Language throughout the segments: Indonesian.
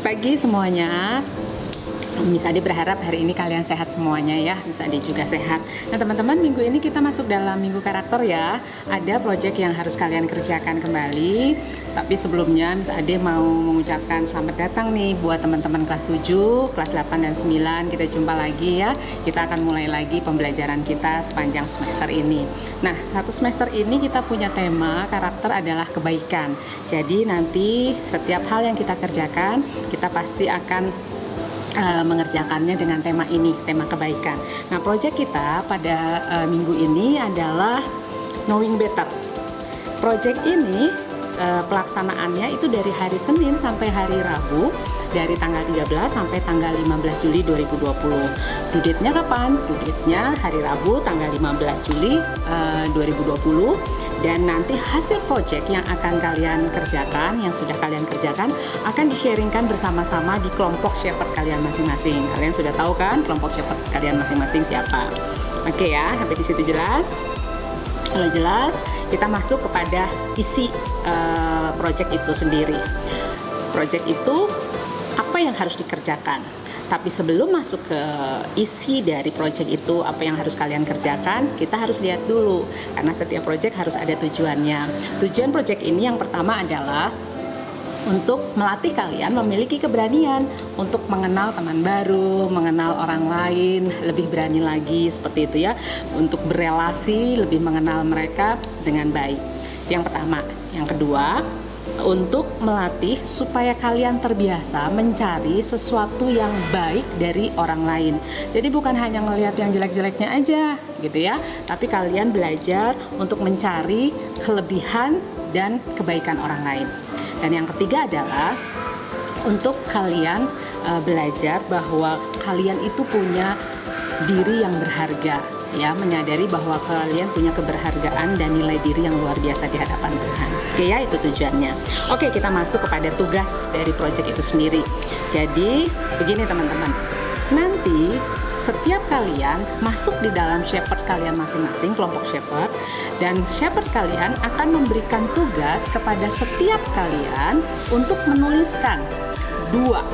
pagi semuanya. Miss Ade berharap hari ini kalian sehat semuanya ya. Miss Ade juga sehat. Nah teman-teman, minggu ini kita masuk dalam minggu karakter ya. Ada proyek yang harus kalian kerjakan kembali. Tapi sebelumnya Miss Ade mau mengucapkan selamat datang nih buat teman-teman kelas 7, kelas 8 dan 9. Kita jumpa lagi ya. Kita akan mulai lagi pembelajaran kita sepanjang semester ini. Nah, satu semester ini kita punya tema karakter adalah kebaikan. Jadi nanti setiap hal yang kita kerjakan, kita pasti akan mengerjakannya dengan tema ini, tema kebaikan. Nah, proyek kita pada minggu ini adalah Knowing Better. Proyek ini pelaksanaannya itu dari hari Senin sampai hari Rabu, dari tanggal 13 sampai tanggal 15 Juli 2020. Due date-nya kapan? Due date-nya hari Rabu tanggal 15 Juli 2020. Dan nanti hasil project yang akan kalian kerjakan, yang sudah kalian kerjakan, akan di-sharingkan bersama-sama di kelompok shepherd kalian masing-masing. Kalian sudah tahu kan kelompok shepherd kalian masing-masing siapa? Oke ya, sampai di situ jelas? Kalau jelas, kita masuk kepada isi project itu sendiri. Project itu apa yang harus dikerjakan? Tapi sebelum masuk ke isi dari proyek itu, apa yang harus kalian kerjakan, kita harus lihat dulu. Karena setiap proyek harus ada tujuannya. Tujuan proyek ini yang pertama adalah untuk melatih kalian memiliki keberanian untuk mengenal teman baru, mengenal orang lain, lebih berani lagi seperti itu ya. Untuk berelasi, lebih mengenal mereka dengan baik. Yang pertama. Yang kedua, untuk melatih supaya kalian terbiasa mencari sesuatu yang baik dari orang lain. Jadi bukan hanya melihat yang jelek-jeleknya aja gitu ya, tapi kalian belajar untuk mencari kelebihan dan kebaikan orang lain. Dan yang ketiga adalah untuk kalian belajar bahwa kalian itu punya diri yang berharga ya, menyadari bahwa kalian punya keberhargaan dan nilai diri yang luar biasa di hadapan Tuhan. Oke ya, itu tujuannya. Oke, kita masuk kepada tugas dari proyek itu sendiri. Jadi, begini teman-teman. Nanti setiap kalian masuk di dalam shepherd kalian masing-masing, kelompok shepherd, dan shepherd kalian akan memberikan tugas kepada setiap kalian untuk menuliskan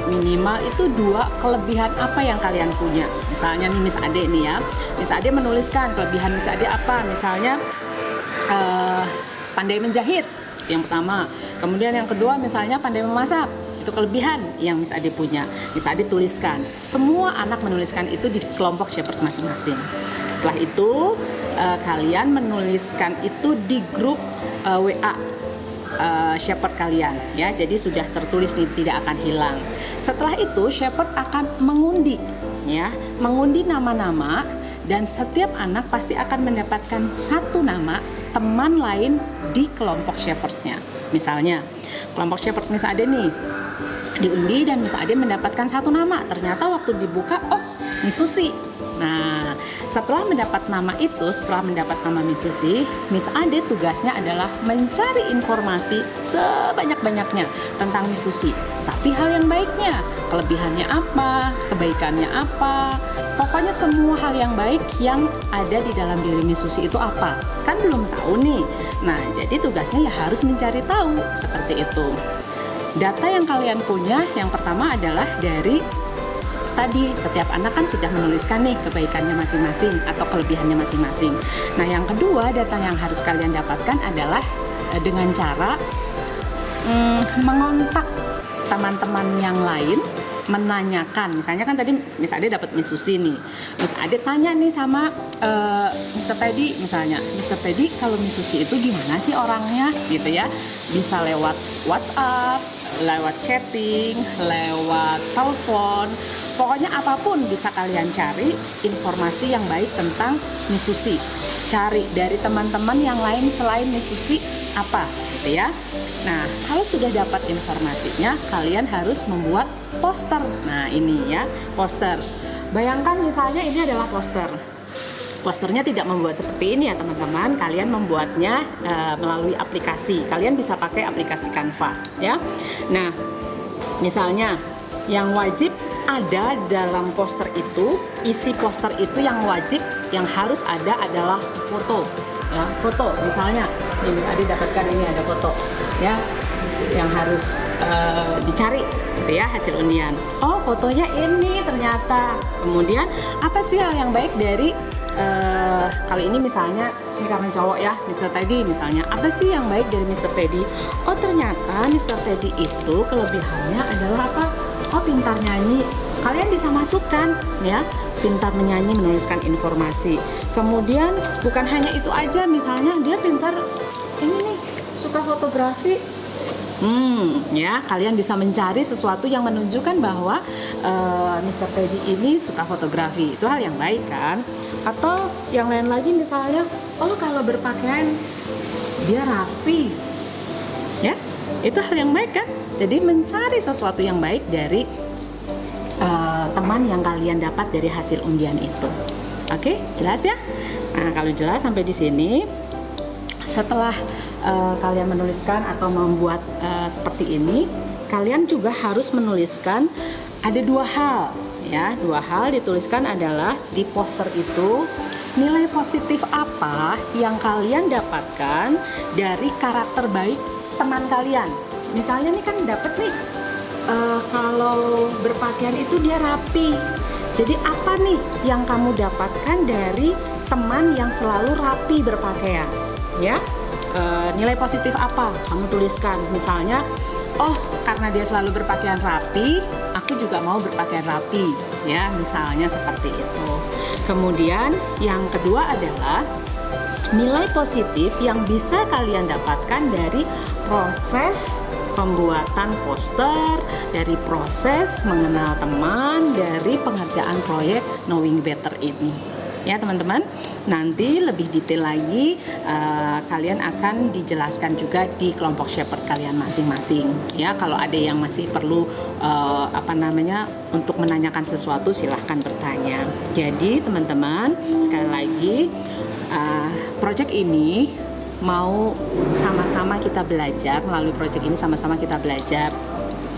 minimal itu dua kelebihan apa yang kalian punya. Misalnya nih Miss Ade nih ya, Miss Ade menuliskan kelebihan Miss Ade apa, misalnya pandai menjahit, yang pertama. Kemudian yang kedua misalnya pandai memasak, itu kelebihan yang Miss Ade punya. Miss Ade tuliskan, semua anak menuliskan itu di kelompok shepherd masing-masing. Setelah itu kalian menuliskan itu di grup WA shepherd kalian ya, jadi sudah tertulis nih, tidak akan hilang. Setelah itu shepherd akan mengundi ya, mengundi nama-nama, dan setiap anak pasti akan mendapatkan satu nama teman lain di kelompok shepherdnya. Misalnya kelompok shepherd Miss Ade nih diundi dan Miss Ade mendapatkan satu nama, ternyata waktu dibuka, oh Miss Susi. Nah, setelah mendapat nama itu, setelah mendapat nama Miss Susi, Miss Ade tugasnya adalah mencari informasi sebanyak-banyaknya tentang Miss Susi. Tapi hal yang baiknya, kelebihannya apa, kebaikannya apa, pokoknya semua hal yang baik yang ada di dalam diri Miss Susi itu apa. Kan belum tahu nih. Nah, jadi tugasnya ya harus mencari tahu, seperti itu. Data yang kalian punya, yang pertama adalah dari tadi setiap anak kan sudah menuliskan nih kebaikannya masing-masing atau kelebihannya masing-masing. Nah, yang kedua data yang harus kalian dapatkan adalah dengan cara mengontak teman-teman yang lain, menanyakan. Misalnya kan tadi Miss Ade dapat Miss Susi nih, Miss Ade tanya nih sama Mr. Teddy misalnya, Mr. Teddy kalau Miss Susi itu gimana sih orangnya gitu ya. Bisa lewat WhatsApp, lewat chatting, lewat telepon, pokoknya apapun bisa kalian cari informasi yang baik tentang Miss Susi. Cari dari teman-teman yang lain selain Miss Susi apa gitu ya. Nah, kalau sudah dapat informasinya, kalian harus membuat poster. Nah, ini ya, poster. Bayangkan misalnya ini adalah poster. Posternya tidak membuat seperti ini ya teman-teman, kalian membuatnya melalui aplikasi. Kalian bisa pakai aplikasi Canva ya. Nah, misalnya yang wajib ada dalam poster itu, isi poster itu yang wajib, yang harus ada adalah foto ya, foto. Misalnya ini tadi dapatkan, ini ada foto ya, yang harus dicari gitu ya, hasil undian. Oh, fotonya ini ternyata. Kemudian apa sih hal yang baik dari kali ini misalnya ini karena cowok ya, Mr. Teddy misalnya, apa sih yang baik dari Mr. Teddy? Oh, ternyata Mr. Teddy itu kelebihannya adalah apa? Oh, pintar nyanyi. Kalian bisa masukkan ya, pintar menyanyi, menuliskan informasi. Kemudian bukan hanya itu aja, misalnya dia pintar ini nih, suka fotografi. Ya, kalian bisa mencari sesuatu yang menunjukkan bahwa Mr. Teddy ini suka fotografi. Itu hal yang baik kan? Atau yang lain lagi misalnya, oh kalau berpakaian dia rapi. Ya, itu hal yang baik kan? Jadi mencari sesuatu yang baik dari teman yang kalian dapat dari hasil undian itu. Oke, jelas ya? Nah, kalau jelas sampai di sini, setelah kalian menuliskan atau membuat seperti ini, kalian juga harus menuliskan ada dua hal ya. Dua hal dituliskan adalah di poster itu nilai positif apa yang kalian dapatkan dari karakter baik teman kalian. Misalnya nih kan dapet nih kalau berpakaian itu dia rapi. Jadi apa nih yang kamu dapatkan dari teman yang selalu rapi berpakaian ya? Nilai positif apa kamu tuliskan, misalnya oh karena dia selalu berpakaian rapi, aku juga mau berpakaian rapi ya, misalnya seperti itu. Kemudian yang kedua adalah nilai positif yang bisa kalian dapatkan dari proses pembuatan poster, dari proses mengenal teman, dari pengerjaan proyek Knowing Better ini ya teman-teman. Nanti lebih detail lagi kalian akan dijelaskan juga di kelompok shepherd kalian masing-masing ya. Kalau ada yang masih perlu untuk menanyakan sesuatu, silahkan bertanya. Jadi teman-teman, sekali lagi project ini mau sama-sama kita belajar. Melalui project ini sama-sama kita belajar.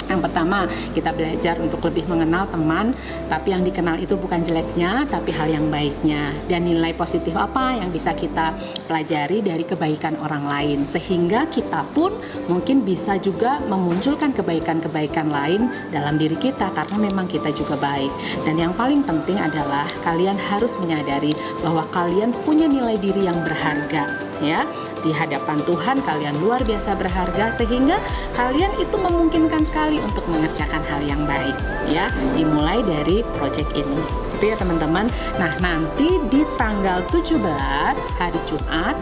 Yang pertama, kita belajar untuk lebih mengenal teman, tapi yang dikenal itu bukan jeleknya, tapi hal yang baiknya. Dan nilai positif apa yang bisa kita pelajari dari kebaikan orang lain, sehingga kita pun mungkin bisa juga memunculkan kebaikan-kebaikan lain dalam diri kita, karena memang kita juga baik. Dan yang paling penting adalah kalian harus menyadari bahwa kalian punya nilai diri yang berharga ya. Di hadapan Tuhan kalian luar biasa berharga, sehingga kalian itu memungkinkan sekali untuk mengerjakan hal yang baik ya, dimulai dari project ini itu ya teman-teman. Nah, nanti di tanggal 17 hari Jumat,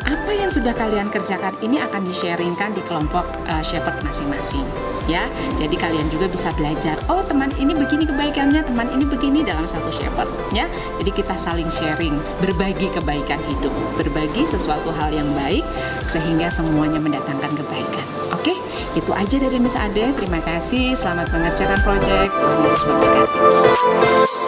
apa yang sudah kalian kerjakan ini akan di-sharingkan di kelompok shepherd masing-masing ya. Jadi kalian juga bisa belajar, oh teman ini begini kebaikannya, teman ini begini dalam satu shepherd ya. Jadi kita saling sharing, berbagi kebaikan hidup, berbagi sesuatu hal yang baik, sehingga semuanya mendatangkan kebaikan. Oke, itu aja dari Miss Ade. Terima kasih, selamat mengerjakan project. Tuhan Yesus memberkati.